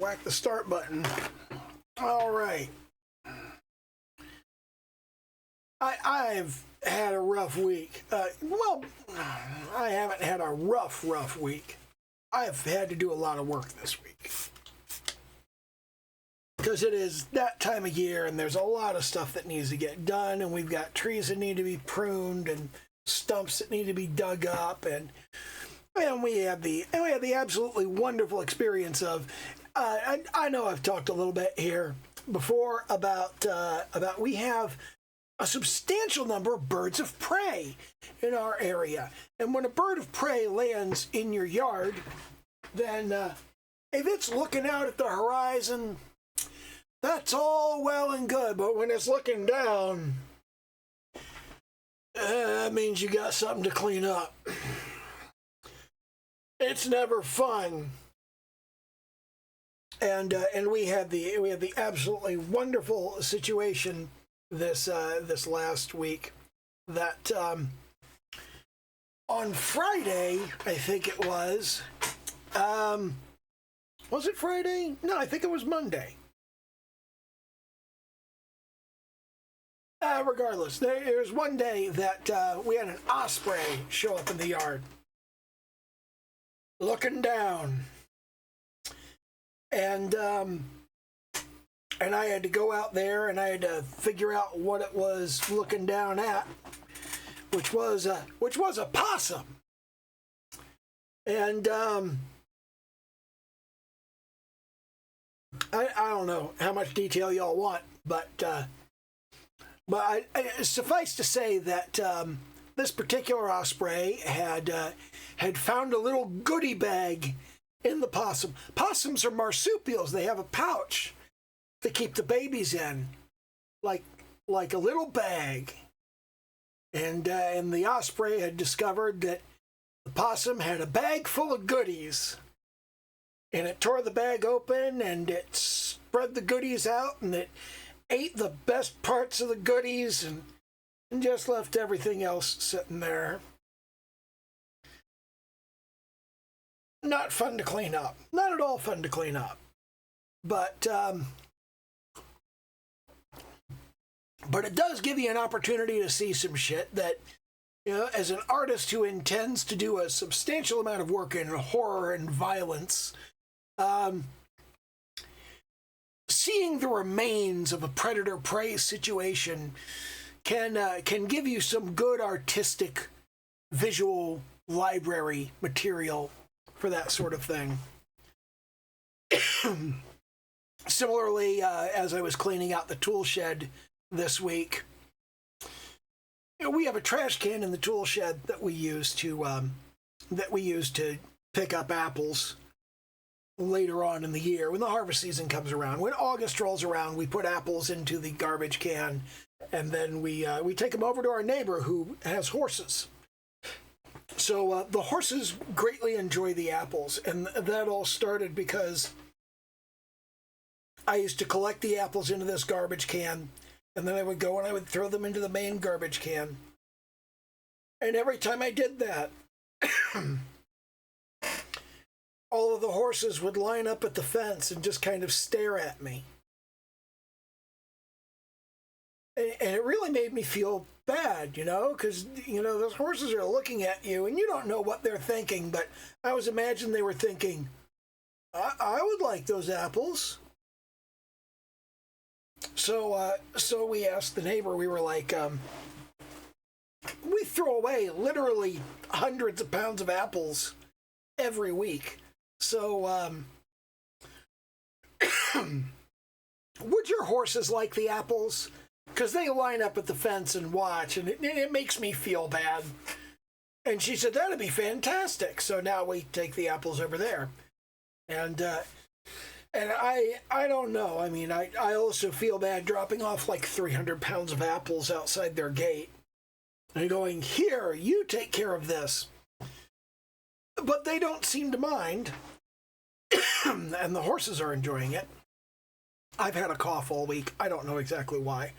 Whack the start button. All right. I've had a rough week. Well, I haven't had a rough week. I've had to do a lot of work this week. Because it is that time of year and there's a lot of stuff that needs to get done, and we've got trees that need to be pruned and stumps that need to be dug up, and we had the absolutely wonderful experience of I know I've talked a little bit here before about we have a substantial number of birds of prey in our area. And when a bird of prey lands in your yard, then if it's looking out at the horizon, that's all well and good. But when it's looking down, that means you got something to clean up. It's never fun. And we had the absolutely wonderful situation this last week that on Friday, I think it was it Friday? No, I think it was Monday. Regardless, there was one day that we had an osprey show up in the yard, looking down, and I had to go out there and I had to figure out what it was looking down at, which was a possum. And I don't know how much detail y'all want, but I suffice to say that this particular osprey had found a little goodie bag in the possum. Possums are marsupials. They have a pouch to keep the babies in, like a little bag. And the osprey had discovered that the possum had a bag full of goodies. And it tore the bag open and it spread the goodies out and it ate the best parts of the goodies and just left everything else sitting there. Not fun to clean up. Not at all fun to clean up. But it does give you an opportunity to see some shit that, as an artist who intends to do a substantial amount of work in horror and violence, seeing the remains of a predator-prey situation can give you some good artistic visual library material for that sort of thing. Similarly, as I was cleaning out the tool shed this week, we have a trash can in the tool shed that we use to pick up apples later on in the year when the harvest season comes around. When August rolls around, we put apples into the garbage can, and then we take them over to our neighbor who has horses. So the horses greatly enjoy the apples, and that all started because I used to collect the apples into this garbage can, and then I would go and I would throw them into the main garbage can. And every time I did that, all of the horses would line up at the fence and just kind of stare at me. And it really made me feel bad, because, those horses are looking at you and you don't know what they're thinking, but I was imagining they were thinking, I would like those apples. So we asked the neighbor, we were like, we throw away literally hundreds of pounds of apples every week. So, would your horses like the apples? Because they line up at the fence and watch, and it makes me feel bad. And she said, that'd be fantastic. So now we take the apples over there. And I don't know. I mean, I also feel bad dropping off like 300 pounds of apples outside their gate and going, here, you take care of this. But they don't seem to mind. And the horses are enjoying it. I've had a cough all week. I don't know exactly why.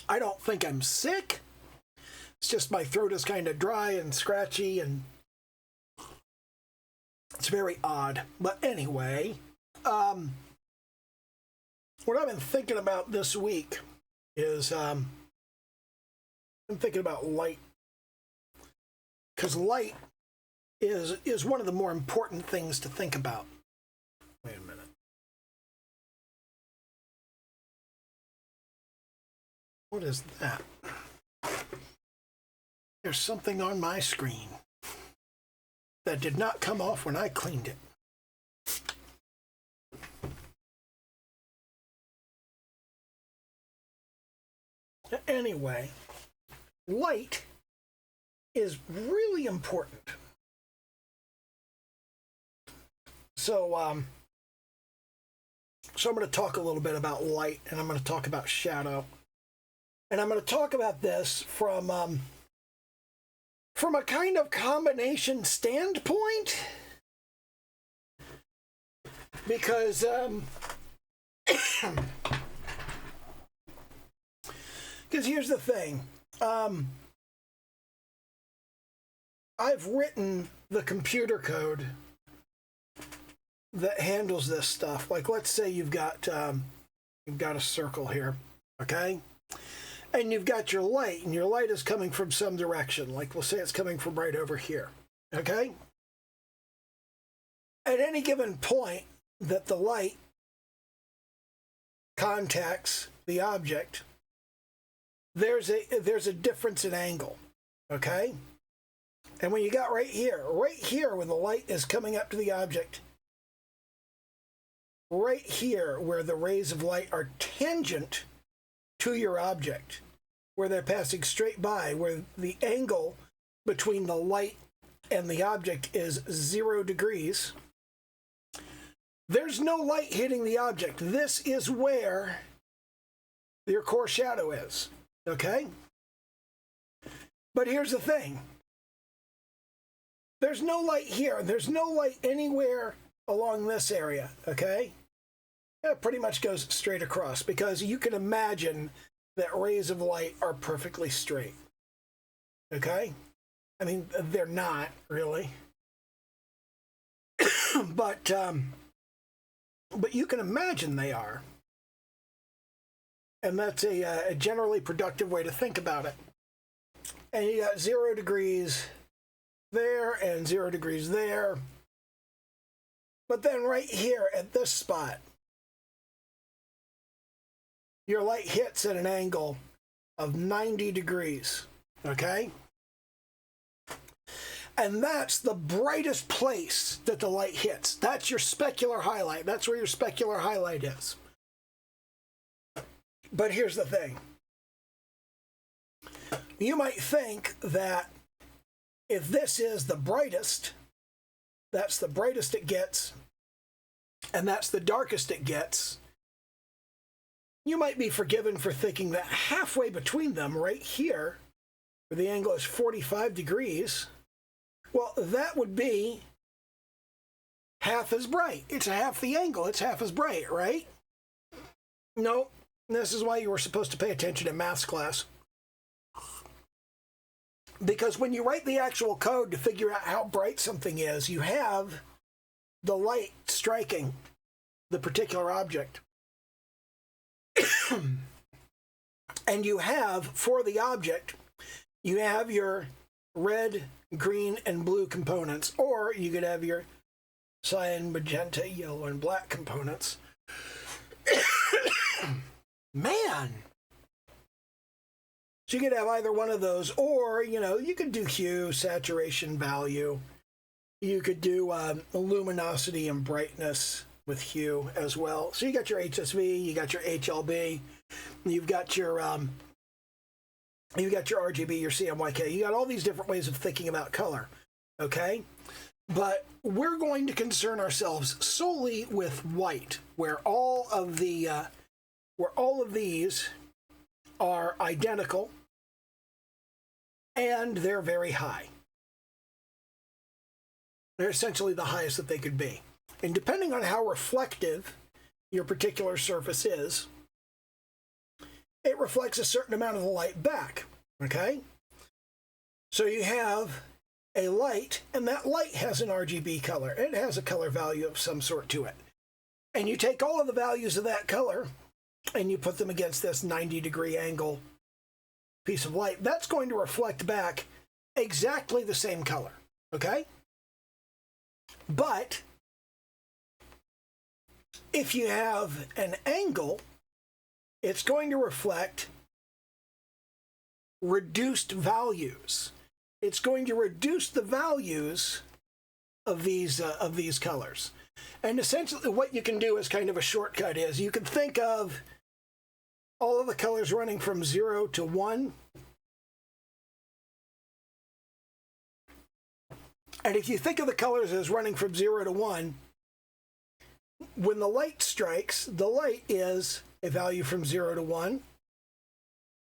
I don't think I'm sick. It's just my throat is kind of dry and scratchy, and It's very odd. But anyway, what I've been thinking about this week is I'm thinking about light. Because light is one of the more important things to think about. Wait a minute. What is that? There's something on my screen that did not come off when I cleaned it. Anyway, light is really important. So I'm going to talk a little bit about light, and I'm going to talk about shadow. And I'm going to talk about this from a kind of combination standpoint, because here's the thing. I've written the computer code that handles this stuff. Like, let's say you've got a circle here, okay? And you've got your light, and your light is coming from some direction. Like, we'll say it's coming from right over here, okay? At any given point that the light contacts the object, there's a difference in angle, okay? And when you got right here when the light is coming up to the object, right here where the rays of light are tangent to your object, where they're passing straight by, where the angle between the light and the object is 0 degrees, there's no light hitting the object. This is where your core shadow is, okay? But here's the thing. There's no light here. There's no light anywhere along this area, okay? It pretty much goes straight across, because you can imagine that rays of light are perfectly straight, okay? I mean, they're not, really. but you can imagine they are. And that's a generally productive way to think about it. And you got 0 degrees there and 0 degrees there. But then right here at this spot, your light hits at an angle of 90 degrees, okay? And that's the brightest place that the light hits. That's your specular highlight. That's where your specular highlight is. But here's the thing. You might think that if this is the brightest, that's the brightest it gets, and that's the darkest it gets, you might be forgiven for thinking that halfway between them, right here, where the angle is 45 degrees, well, that would be half as bright. It's half the angle. It's half as bright, right? No, this is why you were supposed to pay attention in maths class. Because when you write the actual code to figure out how bright something is, you have the light striking the particular object. And you have, for the object, you have your red, green, and blue components, or you could have your cyan, magenta, yellow, and black components. Man! So you could have either one of those, or, you could do hue, saturation value. You could do luminosity and brightness with hue as well. So you got your HSV, you got your HLB, you've got your RGB, your CMYK. You got all these different ways of thinking about color, okay? But we're going to concern ourselves solely with white, where all of these are identical and they're very high. They're essentially the highest that they could be. And depending on how reflective your particular surface is, it reflects a certain amount of the light back, okay? So you have a light, and that light has an RGB color. It has a color value of some sort to it. And you take all of the values of that color and you put them against this 90-degree angle piece of light. That's going to reflect back exactly the same color, okay? But if you have an angle, it's going to reflect reduced values. It's going to reduce the values of these colors. And essentially what you can do as kind of a shortcut is you can think of all of the colors running from 0 to 1. And if you think of the colors as running from 0 to 1, when the light strikes, the light is a value from 0 to 1,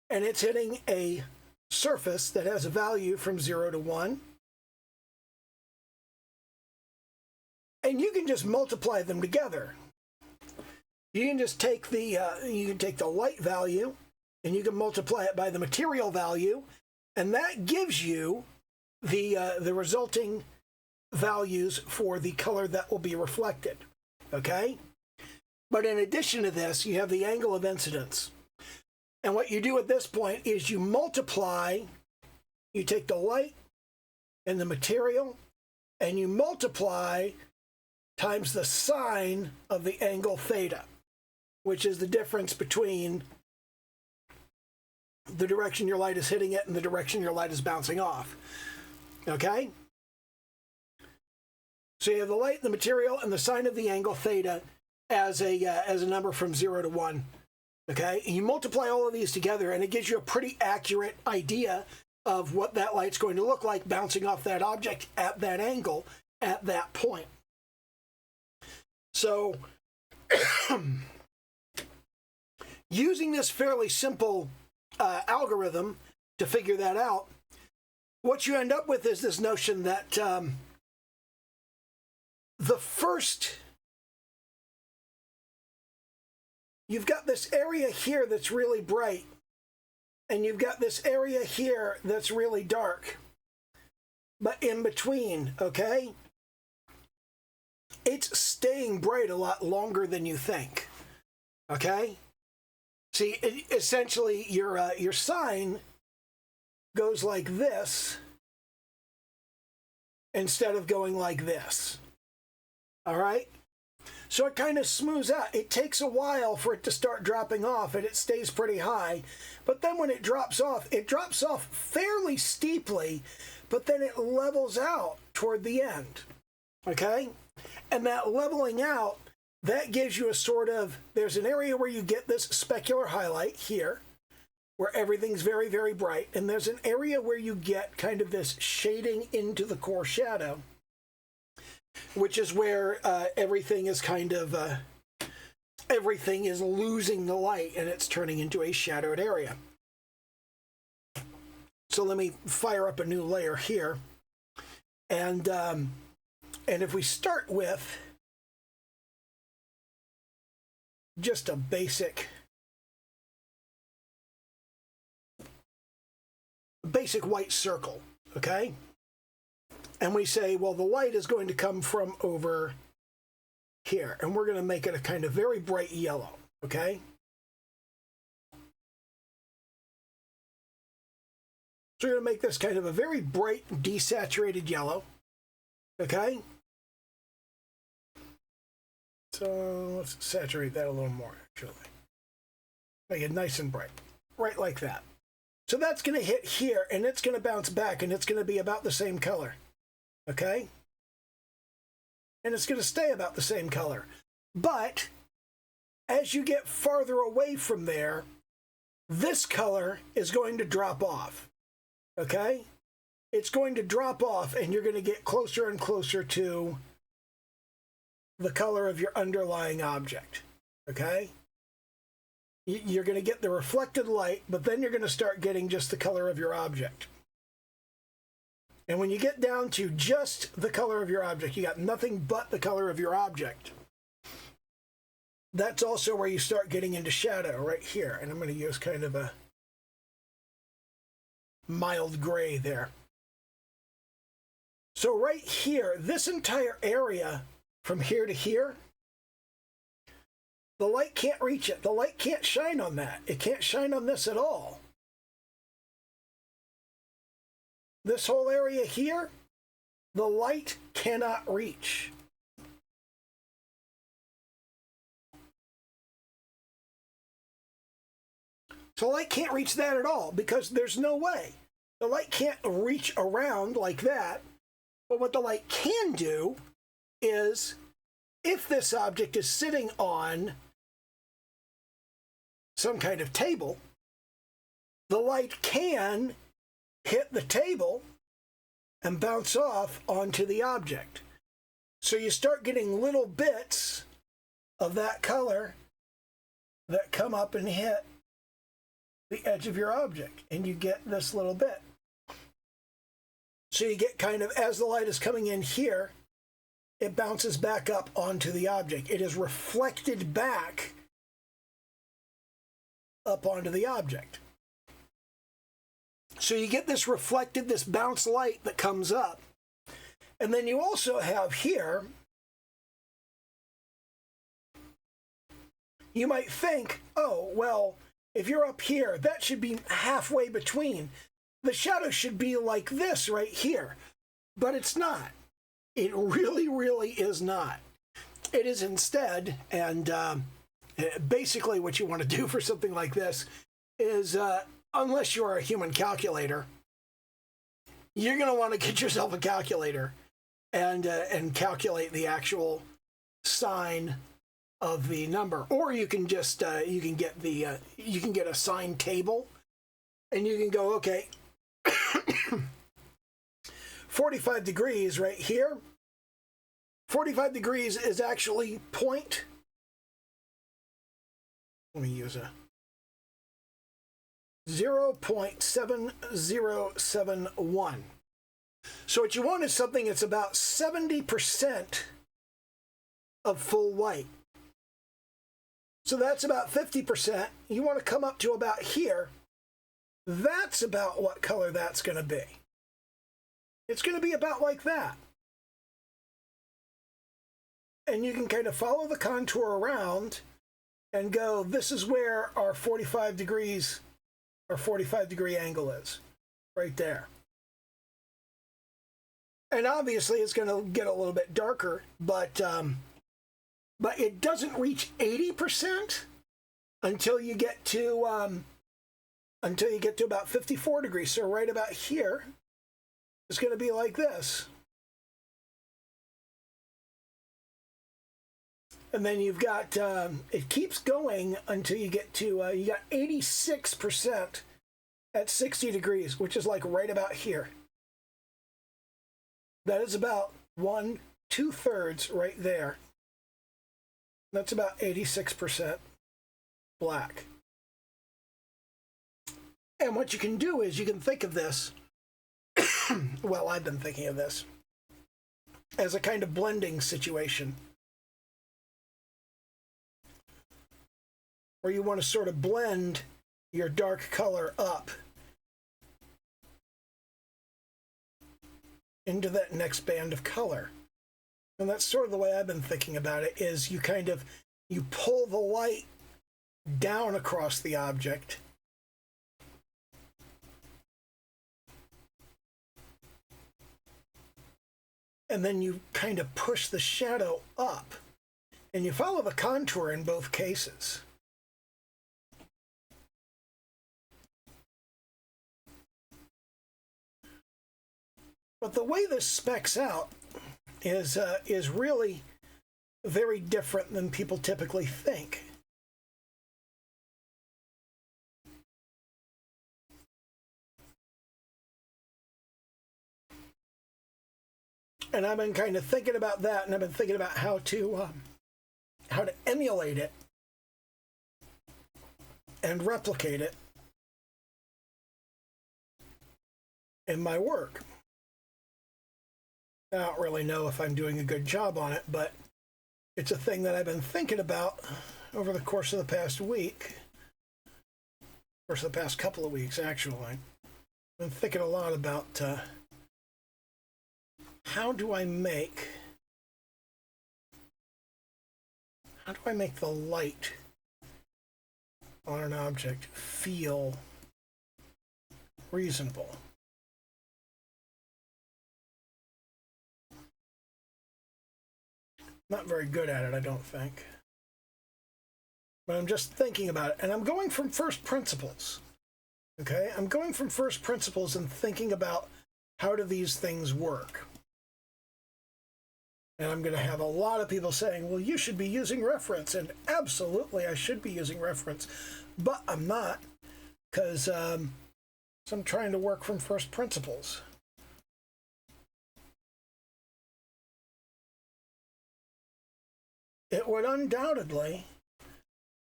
and it's hitting a surface that has a value from 0 to 1. And you can just multiply them together. You can just take the light value and you can multiply it by the material value, and that gives you the resulting values for the color that will be reflected. Okay? But in addition to this, you have the angle of incidence. And what you do at this point is you multiply, you take the light and the material, and you multiply times the sine of the angle theta, which is the difference between the direction your light is hitting it and the direction your light is bouncing off. Okay? So you have the light, the material, and the sine of the angle theta as a number from 0 to 1. Okay? And you multiply all of these together, and it gives you a pretty accurate idea of what that light's going to look like bouncing off that object at that angle at that point. So, using this fairly simple algorithm to figure that out, what you end up with is this notion that you've got this area here that's really bright, and you've got this area here that's really dark. But in between, okay, it's staying bright a lot longer than you think. Okay? See, essentially, your sine goes like this instead of going like this. All right? So it kind of smooths out. It takes a while for it to start dropping off, and it stays pretty high. But then when it drops off fairly steeply, but then it levels out toward the end. Okay? And that leveling out, that gives you a sort of, there's an area where you get this specular highlight here, where everything's very, very bright. And there's an area where you get kind of this shading into the core shadow, which is where everything is kind of, everything is losing the light and it's turning into a shadowed area. So let me fire up a new layer here. And if we start with just a basic white circle, okay? And we say, well, the light is going to come from over here, and we're going to make it a kind of very bright yellow, okay? So we're going to make this kind of a very bright, desaturated yellow, okay? So let's saturate that a little more, actually. Make it nice and bright, right like that. So that's going to hit here, and it's going to bounce back, and it's going to be about the same color, okay? And it's going to stay about the same color. But as you get farther away from there, this color is going to drop off, okay? It's going to drop off, and you're going to get closer and closer to the color of your underlying object, okay? You're going to get the reflected light, but then you're going to start getting just the color of your object. And when you get down to just the color of your object, you got nothing but the color of your object. That's also where you start getting into shadow, right here. And I'm going to use kind of a mild gray there. So right here, this entire area from here to here, the light can't reach it. The light can't shine on that. It can't shine on this at all. This whole area here, the light cannot reach. So light can't reach that at all because there's no way. The light can't reach around like that. But what the light can do is, if this object is sitting on some kind of table, the light can hit the table and bounce off onto the object. So you start getting little bits of that color that come up and hit the edge of your object, and you get this little bit. So you get kind of, as the light is coming in here, it bounces back up onto the object. It is reflected back up onto the object. So you get this reflected, this bounce light that comes up. And then you also have here, you might think, oh, well, if you're up here, that should be halfway between. The shadow should be like this right here. But it's not. It really, really is not. It is instead, and basically what you want to do for something like this is, unless you're a human calculator, you're going to want to get yourself a calculator and calculate the actual sign of the number, or you can just you can get a sign table, and you can go, okay, 45 degrees right here. 45 degrees is actually point. Let me use a 0.7071. So what you want is something that's about 70% of full white. So that's about 50%. You want to come up to about here. That's about what color that's going to be. It's going to be about like that. And you can kind of follow the contour around and go, this is where our 45 degrees, our 45 degree angle is, right there. And obviously it's going to get a little bit darker, but it doesn't reach 80% until you get to about 54 degrees. So right about here is going to be like this. And then you've got, it keeps going until you get to, you got 86% at 60 degrees, which is like right about here. That is about 1/2 right there. That's about 86% black. And what you can do is you can think of this, well, I've been thinking of this, as a kind of blending situation. Where you want to sort of blend your dark color up into that next band of color. And that's sort of the way I've been thinking about it, is you pull the light down across the object, and then you kind of push the shadow up, and you follow the contour in both cases. But the way this specs out is really very different than people typically think. And I've been kind of thinking about that, and I've been thinking about how to emulate it and replicate it in my work. I don't really know if I'm doing a good job on it, but it's a thing that I've been thinking about over the course of the past week. Of course, the past couple of weeks, actually. I've been thinking a lot about how do I make the light on an object feel reasonable? Not very good at it, I don't think. But I'm just thinking about it, and I'm going from first principles. Okay? I'm going from first principles and thinking about how do these things work. And I'm going to have a lot of people saying, well, you should be using reference. And absolutely, I should be using reference. But I'm not, because I'm trying to work from first principles. It would undoubtedly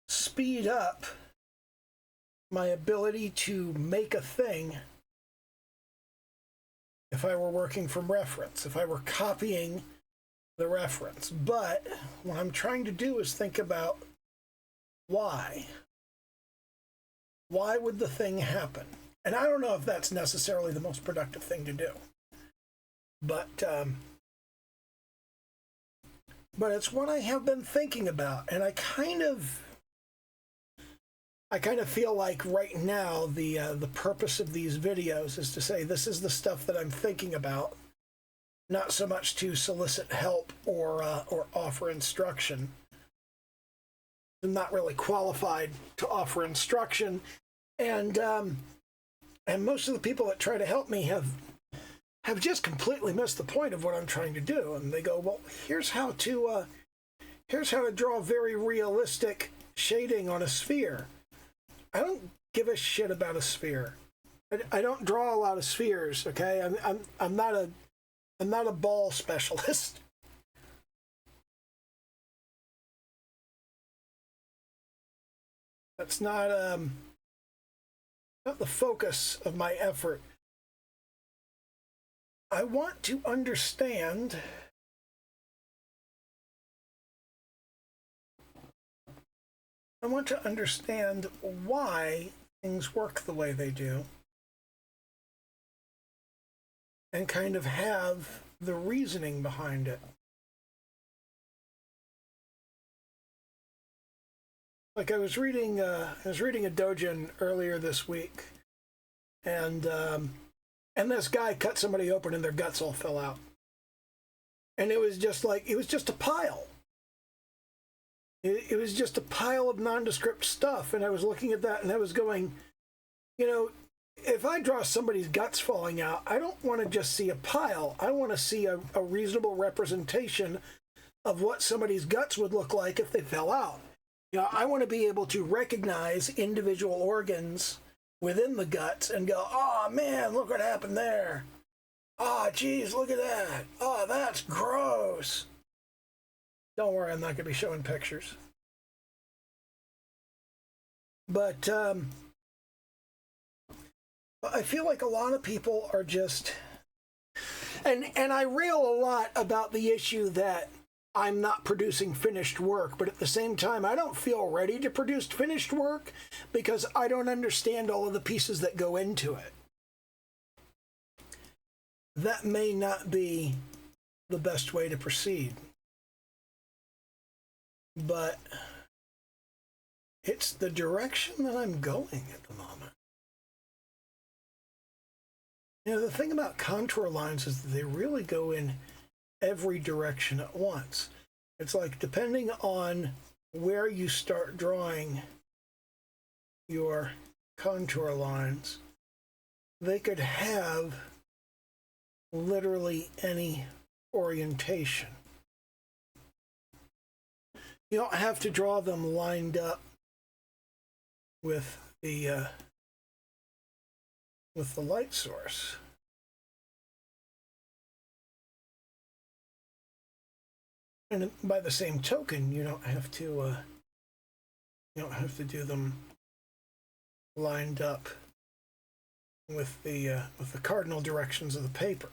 speed up my ability to make a thing if I were working from reference, if I were copying the reference. But what I'm trying to do is think about why. Why would the thing happen? And I don't know if that's necessarily the most productive thing to do. But it's what I have been thinking about. And I kind of feel like right now the purpose of these videos is to say this is the stuff that I'm thinking about, not so much to solicit help or offer instruction. I'm not really qualified to offer instruction, and most of the people that try to help me have just completely missed the point of what I'm trying to do. And they go, well, here's how to draw very realistic shading on a sphere. I don't give a shit about a sphere. I don't draw a lot of spheres. Okay, I'm not a ball specialist. That's not the focus of my effort. I want to understand why things work the way they do, and kind of have the reasoning behind it. Like I was reading a doujin earlier this week, and this guy cut somebody open and their guts all fell out, and it was just a pile. It was just a pile of nondescript stuff, and I was looking at that and I was going, if I draw somebody's guts falling out, I don't want to just see a pile. I want to see a reasonable representation of what somebody's guts would look like if they fell out. I want to be able to recognize individual organs within the guts and go, oh man, look what happened there. Oh, geez, look at that. Oh, that's gross. Don't worry, I'm not going to be showing pictures. But I feel like a lot of people are just... And I rail a lot about the issue that I'm not producing finished work, but at the same time, I don't feel ready to produce finished work because I don't understand all of the pieces that go into it. That may not be the best way to proceed, but it's the direction that I'm going at the moment. The thing about contour lines is that they really go in every direction at once. It's like, depending on where you start drawing your contour lines, they could have literally any orientation. You don't have to draw them lined up with the light source. And by the same token, you don't have to do them lined up with the cardinal directions of the paper.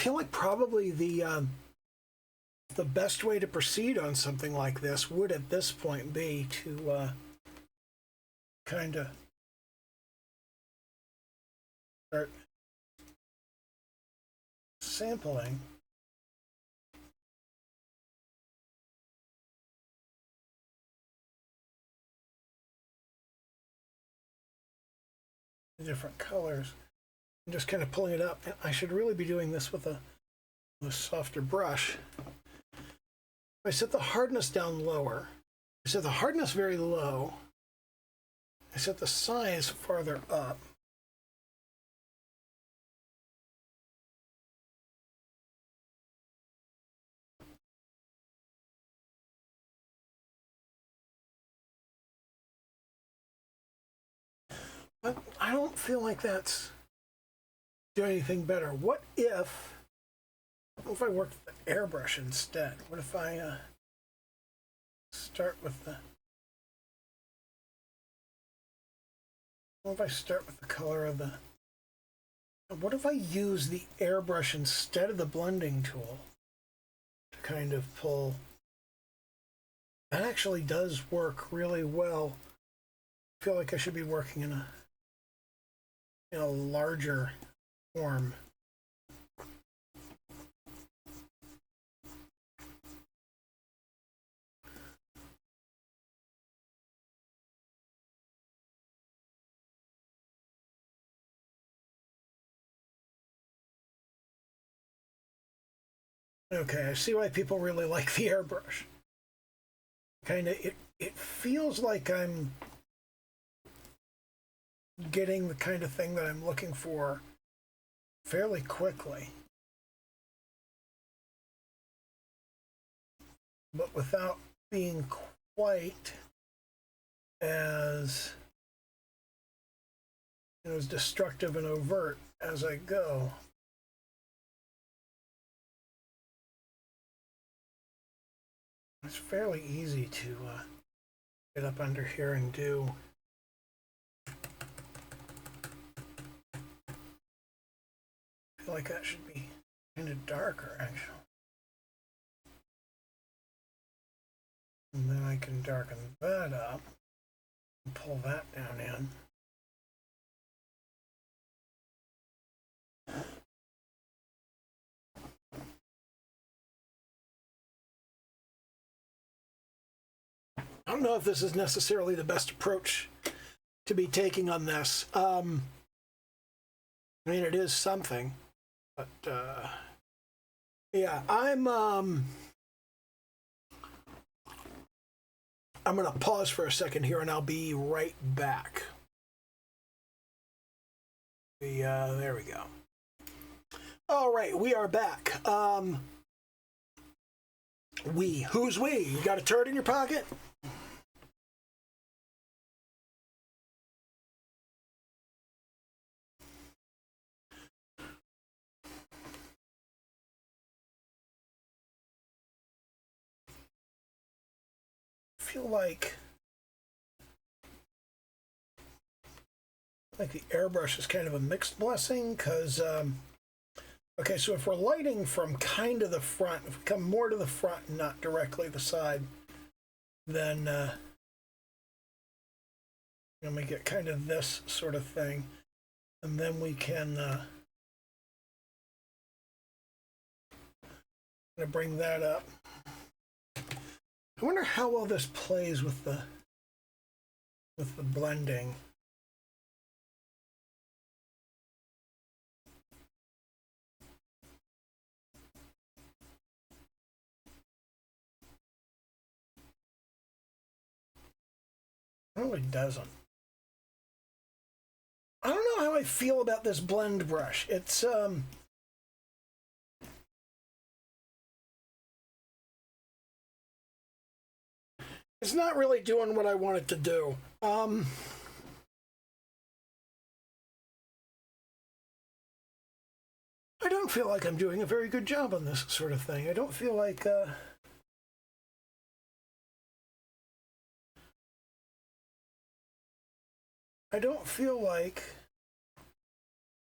feel like probably the best way to proceed on something like this would at this point be to kind of start sampling the different colors and just kind of pulling it up. I should really be doing this with a softer brush. I set the hardness down lower. I set the hardness very low. I set the size farther up. But I don't feel like that's doing anything better. What if I worked with the airbrush instead? What if I start with the... What if I start with the color of the... What if I use the airbrush instead of the blending tool to kind of pull... That actually does work really well. I feel like I should be working in a larger form. Okay, I see why people really like the airbrush. Kind of, it feels like I'm getting the kind of thing that I'm looking for fairly quickly, but without being quite as, as destructive and overt as I go. It's fairly easy to get up under here and do. I feel like that should be kind of darker, actually. And then I can darken that up and pull that down in. I don't know if this is necessarily the best approach to be taking on this. I mean, it is something, but yeah, I'm going to pause for a second here, and I'll be right back. There we go. All right, we are back. Who's we? You got a turd in your pocket? I feel like the airbrush is kind of a mixed blessing, because okay, so if we're lighting from kind of the front, if we come more to the front and not directly the side, then we get kind of this sort of thing, and then we can bring that up. I wonder how well this plays with the blending. No, it doesn't. I don't know how I feel about this blend brush. It's not really doing what I want it to do. I don't feel like I'm doing a very good job on this sort of thing. I don't feel like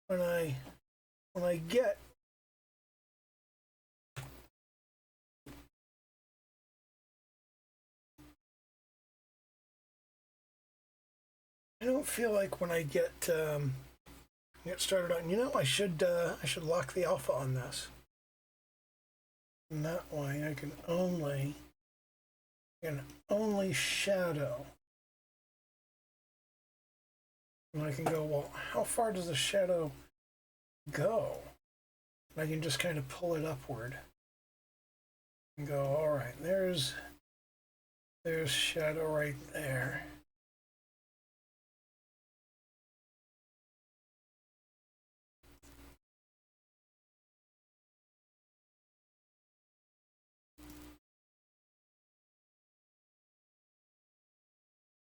when I get I don't feel like when I get started on, I should lock the alpha on this. And that way I can only shadow. And I can go, well, how far does the shadow go? And I can just kind of pull it upward. And go, all right, there's shadow right there.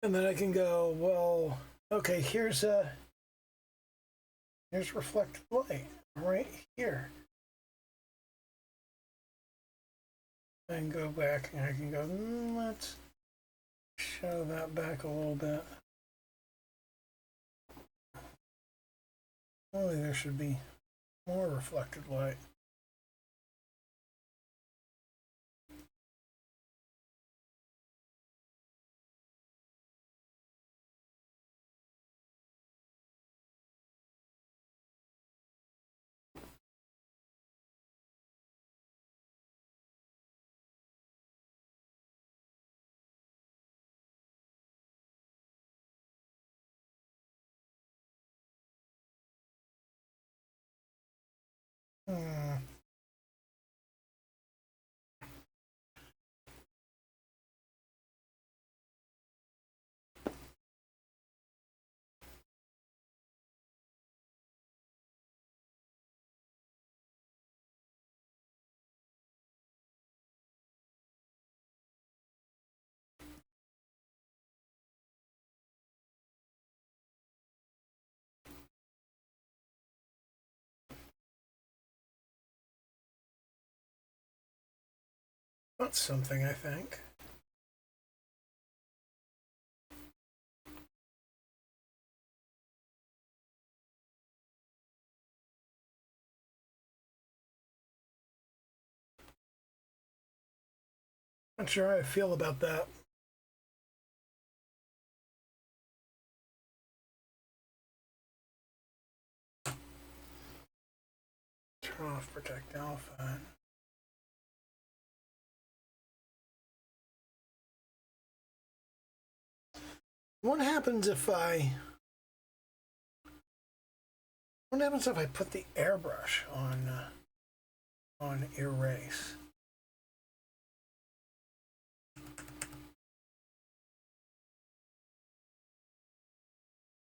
And then I can go, well, okay, here's reflected light right here. And go back, and I can go, let's show that back a little bit. Only there should be more reflected light. That's something, I think. Not sure how I feel about that. Turn off protect alpha. What happens if I put the airbrush on erase?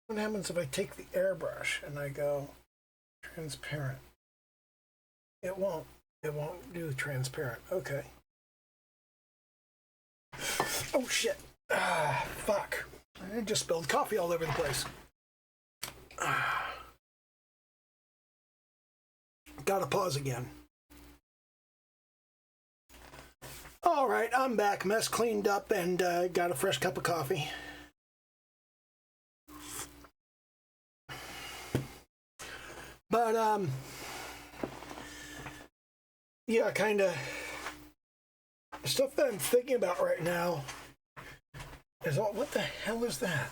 What happens if I take the airbrush and I go transparent? It won't do transparent. Okay. Oh shit. Fuck. I just spilled coffee all over the place. Gotta pause again. All right, I'm back. Mess cleaned up and got a fresh cup of coffee. But yeah, kind of stuff that I'm thinking about right now is all. What the hell is that?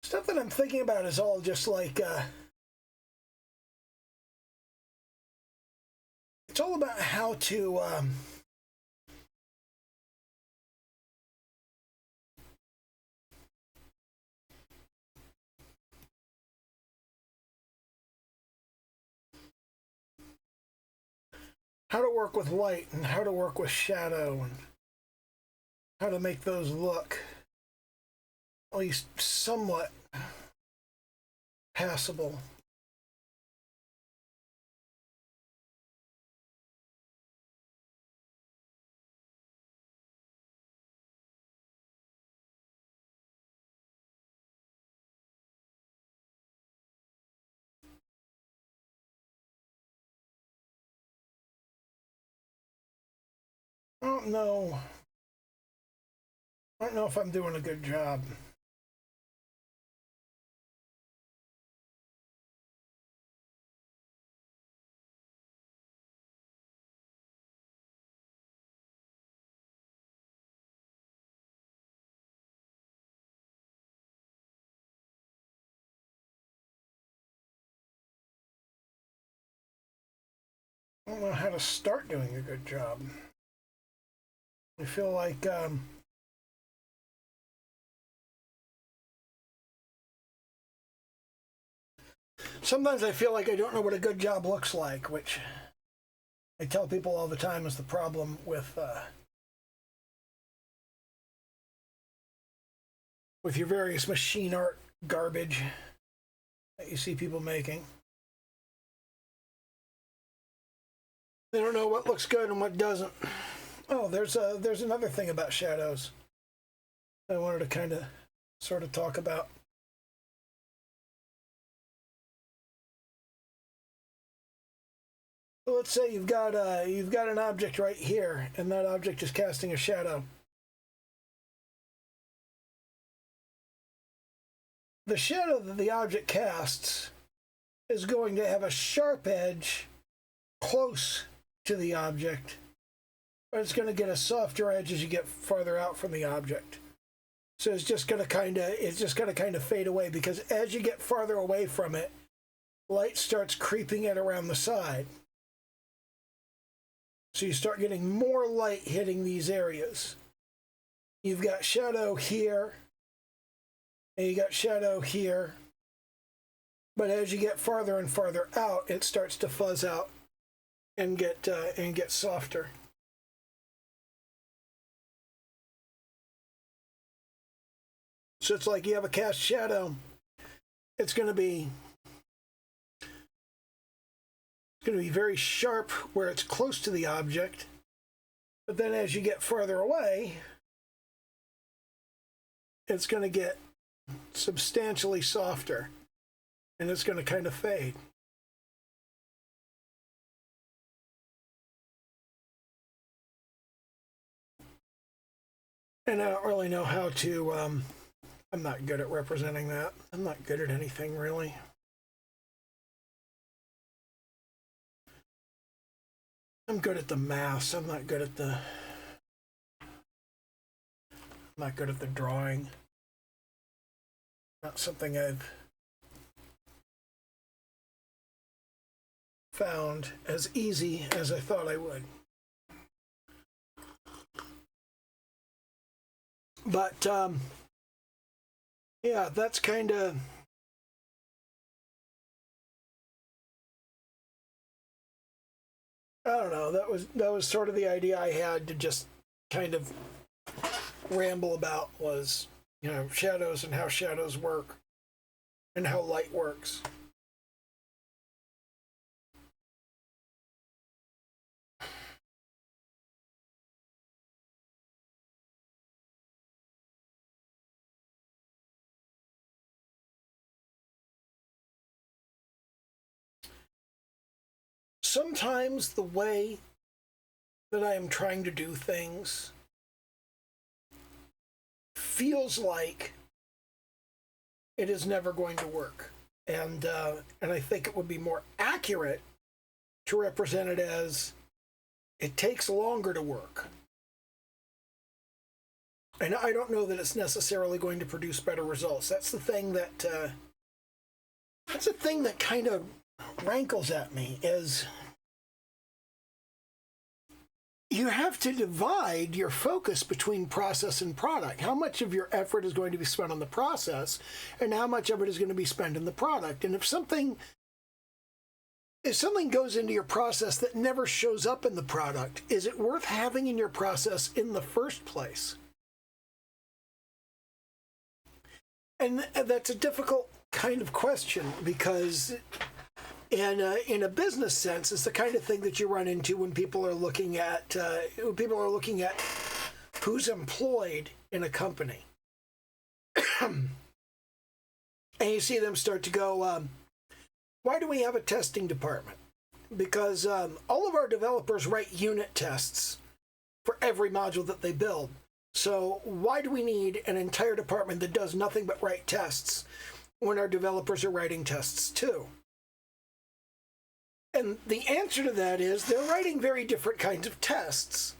Stuff that I'm thinking about is all just like it's all about how to work with light and how to work with shadow and how to make those look at least somewhat passable. I don't know. I don't know if I'm doing a good job. I don't know how to start doing a good job. I feel like sometimes I feel like I don't know what a good job looks like, which I tell people all the time is the problem with your various machine art garbage that you see people making. They don't know what looks good and what doesn't. Oh, there's another thing about shadows I wanted to kind of sort of talk about. So let's say you've got an object right here, and that object is casting a shadow. The shadow that the object casts is going to have a sharp edge close to the object, but it's going to get a softer edge as you get farther out from the object. So it's just going to kind of fade away, because as you get farther away from it, light starts creeping in around the side. So you start getting more light hitting these areas. You've got shadow here, and you got shadow here. But as you get farther and farther out, it starts to fuzz out and get softer. So it's like you have a cast shadow. It's going to be very sharp where it's close to the object, but then as you get farther away, it's going to get substantially softer, and it's going to kind of fade. And I don't really know how to, I'm not good at representing that. I'm not good at anything, really. I'm good at the maths. I'm not good at the drawing. Not something I've found as easy as I thought I would. But yeah, that's kind of I don't know. That was sort of the idea I had to just kind of ramble about, was, you know, shadows and how shadows work and how light works. Sometimes the way that I am trying to do things feels like it is never going to work, and I think it would be more accurate to represent it as it takes longer to work. And I don't know that it's necessarily going to produce better results. That's the thing that kind of rankles at me, is you have to divide your focus between process and product. How much of your effort is going to be spent on the process, and how much of it is going to be spent in the product? And if something goes into your process that never shows up in the product, is it worth having in your process in the first place? And that's a difficult kind of question, because in a business sense, it's the kind of thing that you run into when people are looking at who's employed in a company, and you see them start to go, why do we have a testing department? Because all of our developers write unit tests for every module that they build. So why do we need an entire department that does nothing but write tests when our developers are writing tests too? And the answer to that is they're writing very different kinds of tests.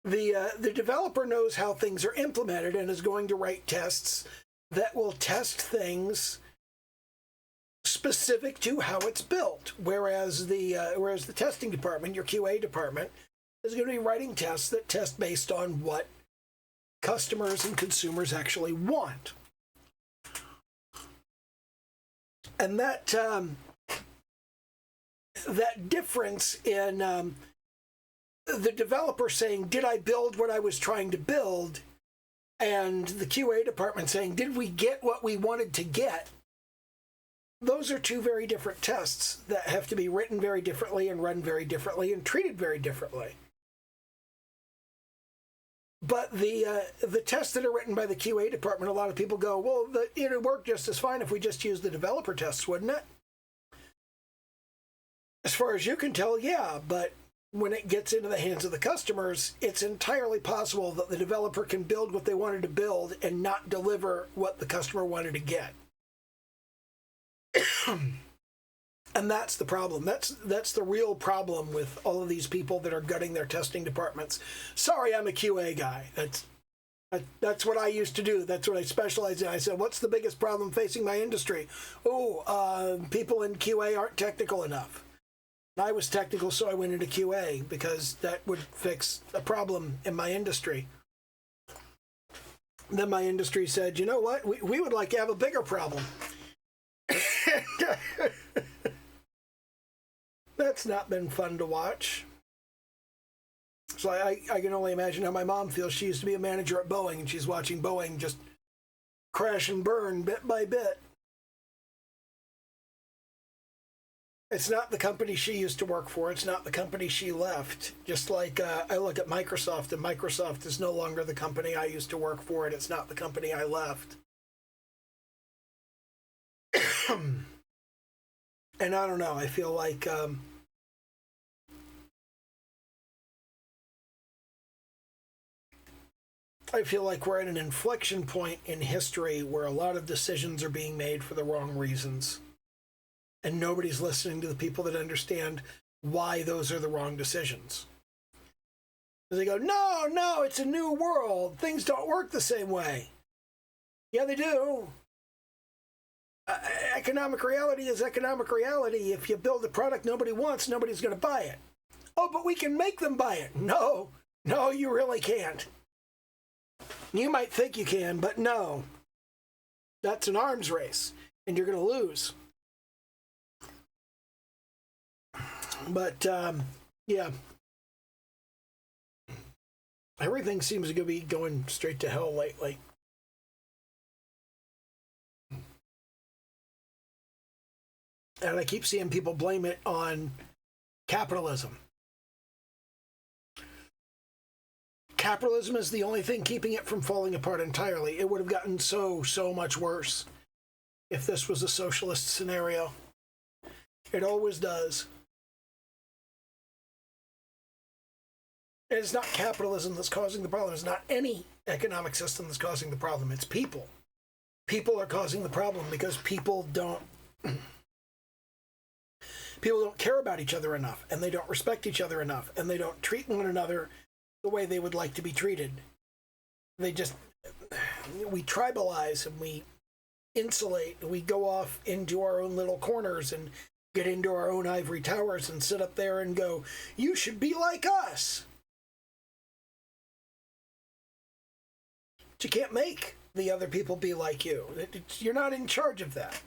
The developer knows how things are implemented and is going to write tests that will test things specific to how it's built, whereas the testing department, your QA department, is going to be writing tests that test based on what customers and consumers actually want. And that difference in the developer saying, did I build what I was trying to build? And the QA department saying, did we get what we wanted to get? Those are two very different tests that have to be written very differently and run very differently and treated very differently. But the tests that are written by the QA department, a lot of people go, well, it would work just as fine if we just used the developer tests, wouldn't it? As far as you can tell, yeah, but when it gets into the hands of the customers, it's entirely possible that the developer can build what they wanted to build and not deliver what the customer wanted to get. And that's the problem. That's the real problem with all of these people that are gutting their testing departments. Sorry, I'm a QA guy. That's what I used to do. That's what I specialize in. I said, what's the biggest problem facing my industry? People in QA aren't technical enough. I was technical, so I went into QA because that would fix a problem in my industry. Then my industry said, you know what? We would like to have a bigger problem. That's not been fun to watch. So I can only imagine how my mom feels. She used to be a manager at Boeing, and she's watching Boeing just crash and burn bit by bit. It's not the company she used to work for. It's not the company she left. Just like I look at Microsoft, and Microsoft is no longer the company I used to work for, and it's not the company I left. And I don't know. I feel like we're at an inflection point in history where a lot of decisions are being made for the wrong reasons. And nobody's listening to the people that understand why those are the wrong decisions. They go, no, it's a new world. Things don't work the same way. Yeah, they do. Economic reality is economic reality. If you build a product nobody wants, nobody's going to buy it. Oh, but we can make them buy it. No, you really can't. You might think you can, but no. That's an arms race, and you're going to lose. But, yeah. Everything seems to be going straight to hell lately. And I keep seeing people blame it on capitalism. Capitalism is the only thing keeping it from falling apart entirely. It would have gotten so much worse if this was a socialist scenario. It always does. And it's not capitalism that's causing the problem. It's not any economic system that's causing the problem. It's people. People are causing the problem because people don't care about each other enough, and they don't respect each other enough, and they don't treat one another the way they would like to be treated. We tribalize and we insulate, and we go off into our own little corners and get into our own ivory towers and sit up there and go, you should be like us. But you can't make the other people be like you. You're not in charge of that.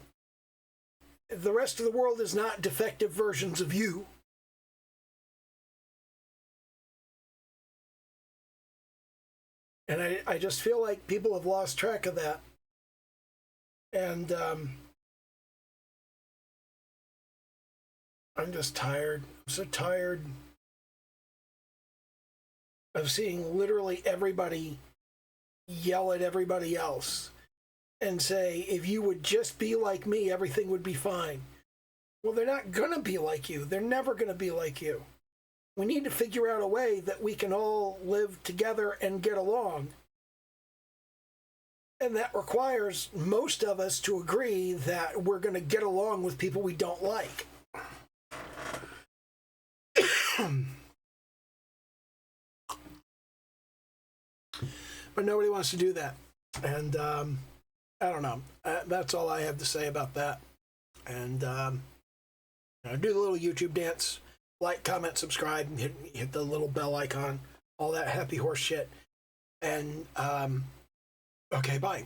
The rest of the world is not defective versions of you. And I just feel like people have lost track of that. And I'm just tired. I'm so tired of seeing literally everybody yell at everybody else and say, if you would just be like me, everything would be fine. Well, they're not going to be like you. They're never going to be like you. We need to figure out a way that we can all live together and get along. And that requires most of us to agree that we're going to get along with people we don't like. But nobody wants to do that. And I don't know. That's all I have to say about that. And do the little YouTube dance, like, comment, subscribe, and hit the little bell icon, all that happy horse shit. And okay, bye.